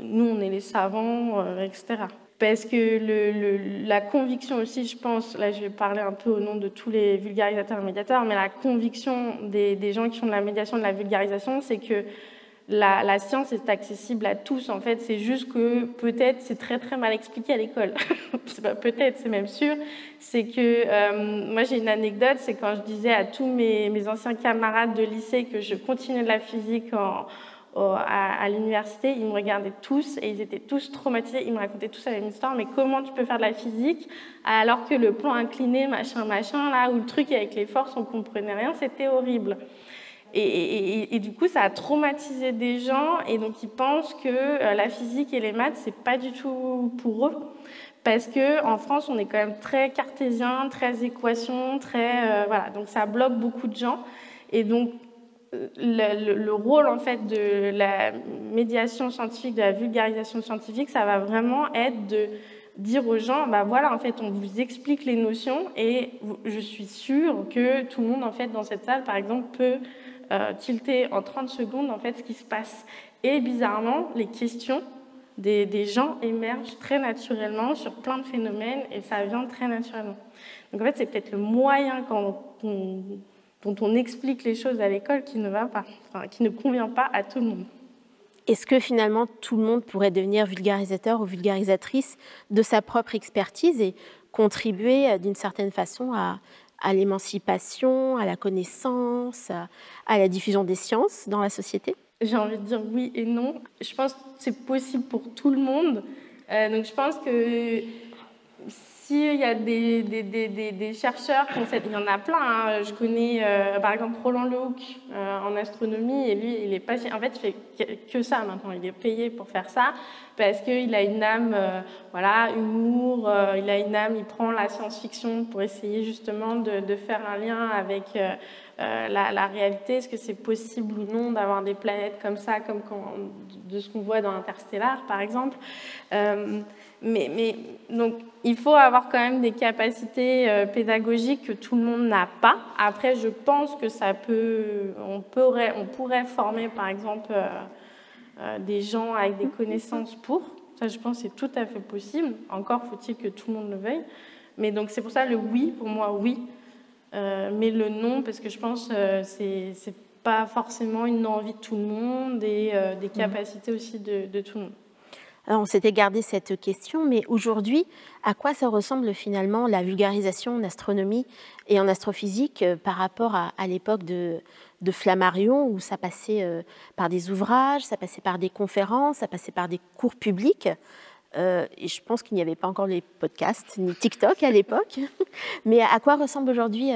nous on est les savants, etc. Parce que la conviction aussi, je pense, là je vais parler un peu au nom de tous les vulgarisateurs et médiateurs, mais la conviction des gens qui font de la médiation, de la vulgarisation, c'est que la science est accessible à tous, en fait. C'est juste que peut-être c'est très très mal expliqué à l'école. C'est pas peut-être, c'est même sûr. C'est que moi j'ai une anecdote, c'est quand je disais à tous mes anciens camarades de lycée que je continuais de la physique à l'université, ils me regardaient tous et ils étaient tous traumatisés. Ils me racontaient tous la même histoire. Mais comment tu peux faire de la physique alors que le plan incliné, machin, là, ou le truc avec les forces, on comprenait rien, c'était horrible. Et du coup, ça a traumatisé des gens, et donc ils pensent que la physique et les maths, c'est pas du tout pour eux. Parce qu'en France, on est quand même très cartésien, très équation, très... voilà, donc ça bloque beaucoup de gens. Et donc, le rôle en fait de la médiation scientifique, de la vulgarisation scientifique, ça va vraiment être de dire aux gens, bah voilà, en fait, on vous explique les notions, et je suis sûre que tout le monde en fait dans cette salle, par exemple, peut tilter en 30 secondes en fait ce qui se passe. Et bizarrement, les questions des gens émergent très naturellement sur plein de phénomènes, et ça vient très naturellement. Donc en fait, c'est peut-être le moyen dont on explique les choses à l'école qui ne va pas, enfin, qui ne convient pas à tout le monde.
Est-ce que finalement tout le monde pourrait devenir vulgarisateur ou vulgarisatrice de sa propre expertise et contribuer d'une certaine façon à l'émancipation, à la connaissance, à la diffusion des sciences dans la société?
J'ai envie de dire oui et non. Je pense que c'est possible pour tout le monde. Donc je pense que s'il y a des chercheurs, il y en a plein. Hein. Je connais par exemple Roland Lehoucq en astronomie, et lui, il est pas, en fait, il fait que ça maintenant. Il est payé pour faire ça parce qu'il a une âme, voilà, humour. Il a une âme. Il prend la science-fiction pour essayer justement de faire un lien avec la réalité. Est-ce que c'est possible ou non d'avoir des planètes comme ça, comme de ce qu'on voit dans Interstellar, par exemple. Mais donc, il faut avoir quand même des capacités pédagogiques que tout le monde n'a pas. Après, je pense que on pourrait former, par exemple, des gens avec des connaissances pour. Ça, je pense que c'est tout à fait possible. Encore faut-il que tout le monde le veuille. Mais donc, c'est pour ça le oui, pour moi, oui. Mais le non, parce que je pense que c'est pas forcément une envie de tout le monde et des capacités aussi de tout le monde.
Alors, on s'était gardé cette question, mais aujourd'hui, à quoi ça ressemble finalement la vulgarisation en astronomie et en astrophysique par rapport à l'époque de Flammarion, où ça passait par des ouvrages, ça passait par des conférences, ça passait par des cours publics. Et je pense qu'il n'y avait pas encore les podcasts ni TikTok à l'époque. Mais à quoi ressemblent aujourd'hui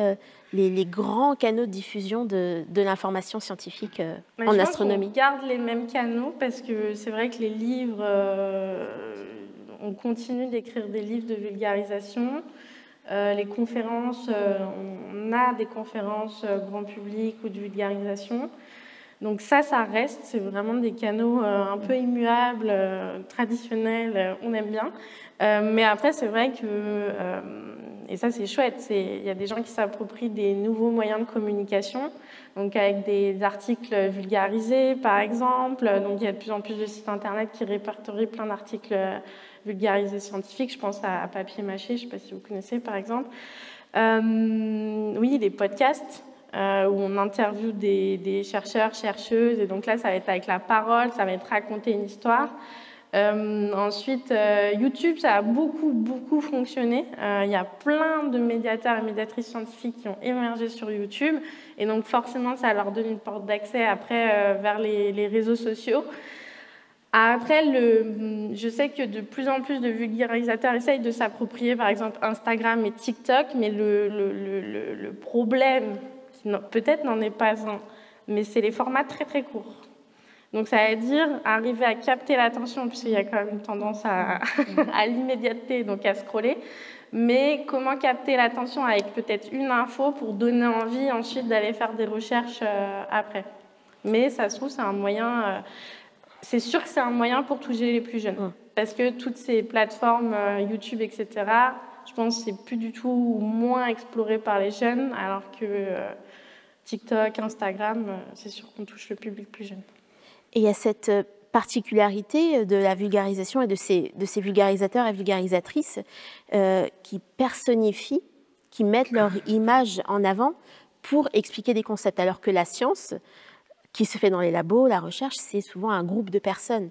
les grands canaux de diffusion de l'information scientifique en astronomie?
On garde les mêmes canaux parce que c'est vrai que les livres, on continue d'écrire des livres de vulgarisation. Les conférences, on a des conférences grand public ou de vulgarisation. Donc ça reste, c'est vraiment des canaux un peu immuables, traditionnels, on aime bien. Mais après, c'est vrai que Et ça, c'est chouette. Il y a des gens qui s'approprient des nouveaux moyens de communication, donc avec des articles vulgarisés, par exemple. Donc, il y a de plus en plus de sites Internet qui répertorient plein d'articles vulgarisés scientifiques. Je pense à Papier Mâché, je ne sais pas si vous connaissez, par exemple. Oui, les podcasts, où on interviewe des chercheurs, chercheuses. Et donc là, ça va être avec la parole, ça va être raconter une histoire. Ensuite, YouTube, ça a beaucoup fonctionné. Il y a plein de médiateurs et médiatrices scientifiques qui ont émergé sur YouTube. Et donc, forcément, ça leur donne une porte d'accès après vers les réseaux sociaux. Après, je sais que de plus en plus de vulgarisateurs essayent de s'approprier, par exemple, Instagram et TikTok, mais le problème, qui peut-être n'en est pas un, mais c'est les formats très courts. Donc, ça veut dire arriver à capter l'attention, puisqu'il y a quand même une tendance à l'immédiateté, donc à scroller. Mais comment capter l'attention avec peut-être une info pour donner envie ensuite d'aller faire des recherches après. Mais ça se trouve, c'est un moyen... c'est sûr que c'est un moyen pour toucher les plus jeunes. Parce que toutes ces plateformes, YouTube, etc., je pense que c'est plus du tout moins exploré par les jeunes, alors que TikTok, Instagram, c'est sûr qu'on touche le public plus jeune.
Et il y a cette particularité de la vulgarisation et de ces vulgarisateurs et vulgarisatrices qui personnifient, qui mettent leur image en avant pour expliquer des concepts, alors que la science, qui se fait dans les labos, la recherche, c'est souvent un groupe de personnes.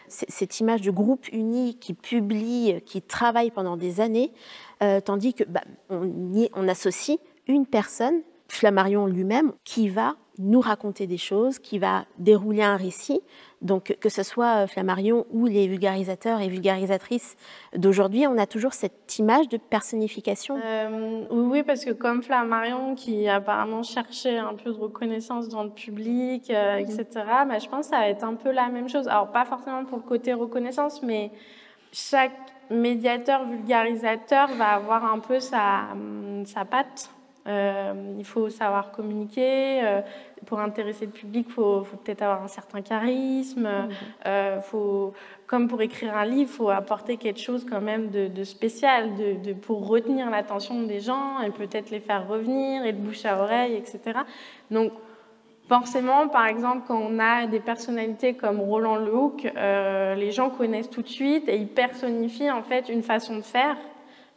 Cette image de groupe uni qui publie, qui travaille pendant des années, tandis que on associe une personne, Flammarion lui-même, qui va nous raconter des choses, qui va dérouler un récit. Donc, que ce soit Flammarion ou les vulgarisateurs et vulgarisatrices d'aujourd'hui, on a toujours cette image de personnification.
Oui, parce que comme Flammarion, qui apparemment cherchait un peu de reconnaissance dans le public, etc., je pense que ça va être un peu la même chose. Alors, pas forcément pour le côté reconnaissance, mais chaque médiateur, vulgarisateur va avoir un peu sa patte. Il faut savoir communiquer. Pour intéresser le public, il faut peut-être avoir un certain charisme. Comme pour écrire un livre, il faut apporter quelque chose quand même de spécial pour retenir l'attention des gens et peut-être les faire revenir et de bouche à oreille, etc. Donc, forcément, par exemple, quand on a des personnalités comme Roland Le Hook, les gens connaissent tout de suite et ils personnifient en fait une façon de faire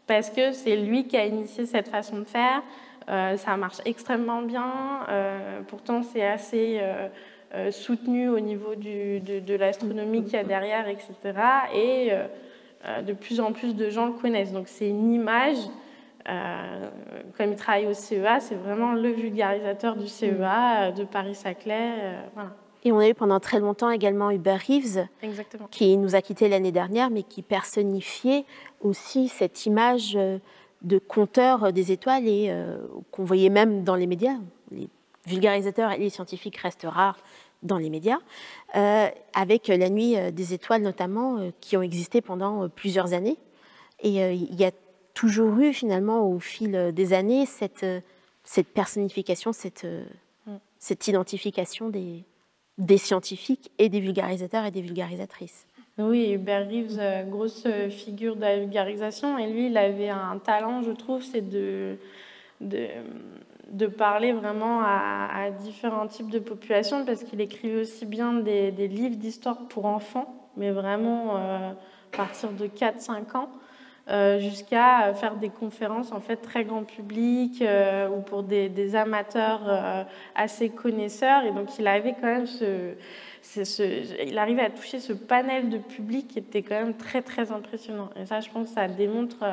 parce que c'est lui qui a initié cette façon de faire. Ça marche extrêmement bien. Pourtant, c'est assez soutenu au niveau de l'astronomie qu'il y a derrière, etc. Et de plus en plus de gens le connaissent. Donc, c'est une image. Comme il travaille au CEA, c'est vraiment le vulgarisateur du CEA de Paris-Saclay. Voilà.
Et on a eu pendant très longtemps également Hubert Reeves,
Exactement.
Qui nous a quittés l'année dernière, mais qui personnifiait aussi cette image de conteur des étoiles et qu'on voyait même dans les médias. Les vulgarisateurs et les scientifiques restent rares dans les médias, avec la nuit des étoiles notamment, qui ont existé pendant plusieurs années. Et il y a toujours eu finalement au fil des années cette personnification, cette identification des scientifiques et des vulgarisateurs et des vulgarisatrices.
Oui, Hubert Reeves, grosse figure de la vulgarisation, et lui, il avait un talent, je trouve, c'est de parler vraiment à différents types de populations, parce qu'il écrivait aussi bien des livres d'histoire pour enfants, mais vraiment à partir de 4-5 ans, jusqu'à faire des conférences en fait très grand public ou pour des amateurs assez connaisseurs. Et donc il avait quand même il arrivait à toucher ce panel de public qui était quand même très impressionnant. Et ça, je pense que ça démontre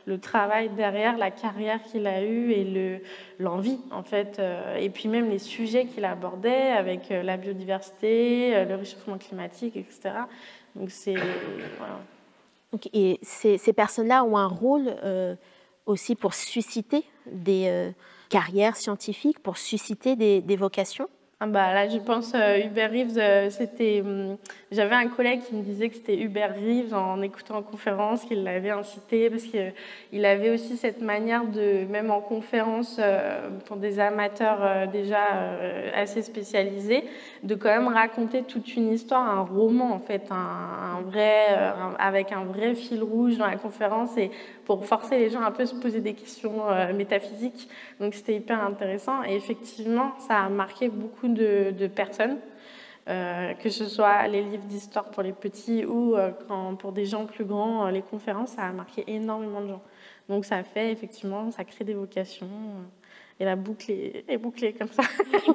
le travail derrière, la carrière qu'il a eue et l'envie en fait. Et puis même les sujets qu'il abordait avec la biodiversité, le réchauffement climatique, etc. Donc c'est... Voilà.
Et ces personnes-là ont un rôle aussi pour susciter des carrières scientifiques, pour susciter des vocations.
Là, je pense Hubert Reeves, j'avais un collègue qui me disait que c'était Hubert Reeves en écoutant en conférence, qu'il l'avait incité, parce qu'il avait aussi cette manière de, même en conférence, pour des amateurs déjà assez spécialisés, de quand même raconter toute une histoire, un roman en fait, avec un vrai fil rouge dans la conférence, et pour forcer les gens un peu à se poser des questions métaphysiques. Donc c'était hyper intéressant, et effectivement, ça a marqué beaucoup de personnes, que ce soit les livres d'histoire pour les petits ou pour des gens plus grands, les conférences, ça a marqué énormément de gens. Donc ça fait effectivement, ça crée des vocations, et la boucle est bouclée comme ça,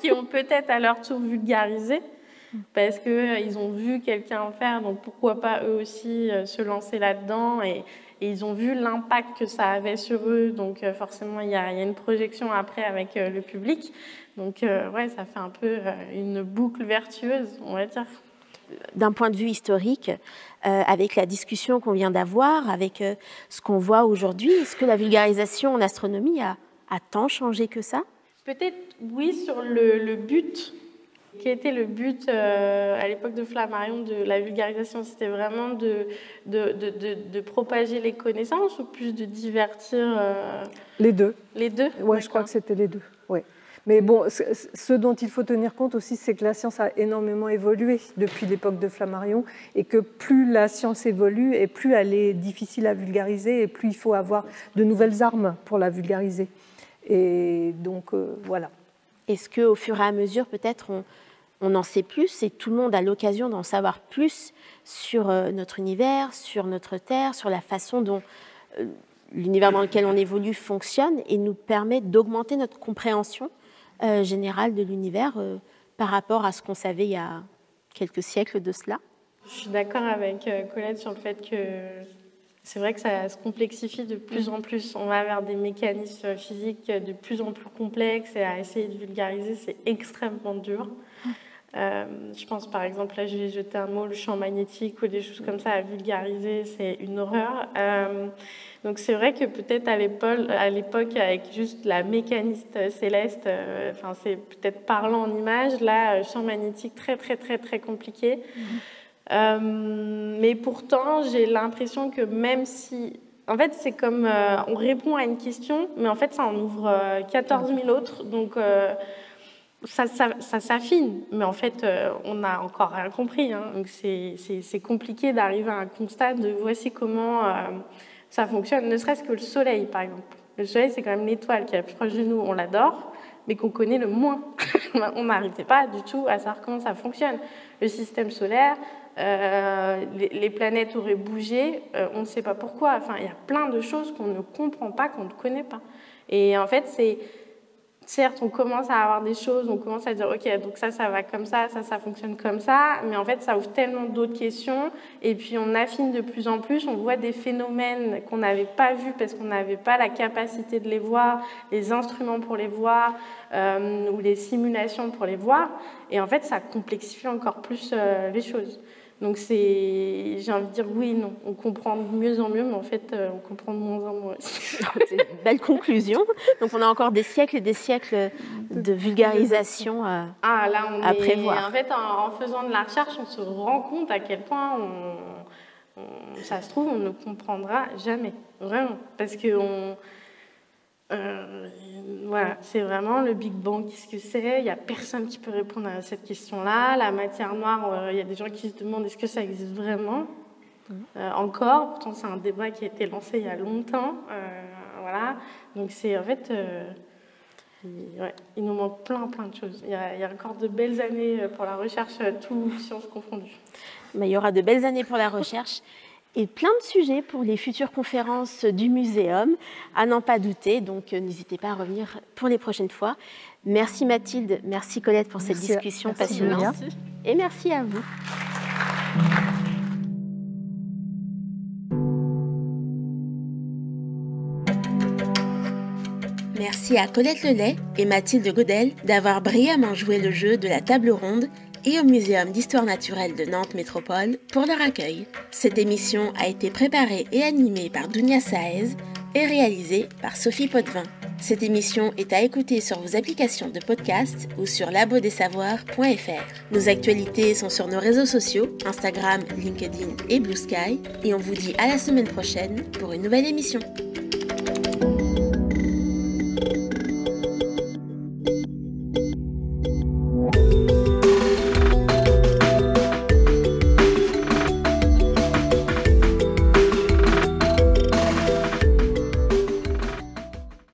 qui ont peut-être à leur tour vulgarisé, parce qu'ils ont vu quelqu'un faire, donc pourquoi pas eux aussi se lancer là-dedans, et ils ont vu l'impact que ça avait sur eux, donc forcément il y a une projection après avec le public. Donc ouais, ça fait un peu une boucle vertueuse, on va dire.
D'un point de vue historique, avec la discussion qu'on vient d'avoir, avec ce qu'on voit aujourd'hui, est-ce que la vulgarisation en astronomie a tant changé que ça?
Peut-être oui, sur le but. Quel était le but à l'époque de Flammarion de la vulgarisation? C'était vraiment de propager les connaissances ou plus de divertir
Les deux.
Les deux?
Oui, je crois que c'était les deux. Ouais. Mais bon, ce dont il faut tenir compte aussi, c'est que la science a énormément évolué depuis l'époque de Flammarion, et que plus la science évolue, et plus elle est difficile à vulgariser, et plus il faut avoir de nouvelles armes pour la vulgariser. Et donc, voilà.
Est-ce qu'au fur et à mesure, peut-être, on en sait plus, et tout le monde a l'occasion d'en savoir plus sur notre univers, sur notre Terre, sur la façon dont l'univers dans lequel on évolue fonctionne, et nous permet d'augmenter notre compréhension générale de l'univers par rapport à ce qu'on savait il y a quelques siècles de cela?
Je suis d'accord avec Colette sur le fait que c'est vrai que ça se complexifie de plus en plus. On va vers des mécanismes physiques de plus en plus complexes, et à essayer de vulgariser, c'est extrêmement dur. Je pense par exemple, là je vais jeter un mot, le champ magnétique ou des choses comme ça à vulgariser, c'est une horreur. Donc c'est vrai que peut-être à l'époque avec juste la mécaniste céleste, c'est peut-être parlant en images, là champ magnétique très très très très compliqué. Mais pourtant j'ai l'impression que même si... En fait c'est comme on répond à une question, mais en fait ça en ouvre 14 000 autres, donc... Ça s'affine, mais en fait, on n'a encore rien compris. Hein. Donc c'est compliqué d'arriver à un constat de voici comment ça fonctionne, ne serait-ce que le Soleil, par exemple. Le Soleil, c'est quand même l'étoile qui est la plus proche de nous, on l'adore, mais qu'on connaît le moins. On n'arrivait pas du tout à savoir comment ça fonctionne. Le système solaire, les planètes auraient bougé, on ne sait pas pourquoi. Enfin, il y a plein de choses qu'on ne comprend pas, qu'on ne connaît pas. Et en fait, certes, on commence à avoir des choses, on commence à dire « Ok, donc ça va comme ça fonctionne comme ça », mais en fait, ça ouvre tellement d'autres questions, et puis on affine de plus en plus, on voit des phénomènes qu'on n'avait pas vus parce qu'on n'avait pas la capacité de les voir, les instruments pour les voir, ou les simulations pour les voir, et en fait, ça complexifie encore plus les choses. Donc j'ai envie de dire oui, non, on comprend de mieux en mieux, mais en fait, on comprend de moins en moins aussi.
C'est une belle conclusion. Donc on a encore des siècles et des siècles de vulgarisation à prévoir.
En fait, en faisant de la recherche, on se rend compte à quel point ça se trouve, on ne comprendra jamais, vraiment, parce que voilà, c'est vraiment le Big Bang, qu'est-ce que c'est? Il n'y a personne qui peut répondre à cette question-là. La matière noire, il y a des gens qui se demandent est-ce que ça existe vraiment encore. Pourtant, c'est un débat qui a été lancé il y a longtemps. Voilà. Donc, c'est en fait, il nous manque plein de choses. Il y a encore de belles années pour la recherche, tout sciences confondues.
Mais il y aura de belles années pour la recherche. Et plein de sujets pour les futures conférences du muséum, à n'en pas douter. Donc, n'hésitez pas à revenir pour les prochaines fois. Merci Mathilde, merci Colette pour cette discussion passionnante.
Merci.
Et merci à vous. Merci à Colette Lelay et Mathilde Godel d'avoir brillamment joué le jeu de la table ronde, et au Muséum d'Histoire Naturelle de Nantes Métropole pour leur accueil. Cette émission a été préparée et animée par Dounia Saez et réalisée par Sophie Potvin. Cette émission est à écouter sur vos applications de podcast ou sur labodesavoirs.fr. Nos actualités sont sur nos réseaux sociaux, Instagram, LinkedIn et Blue Sky. Et on vous dit à la semaine prochaine pour une nouvelle émission.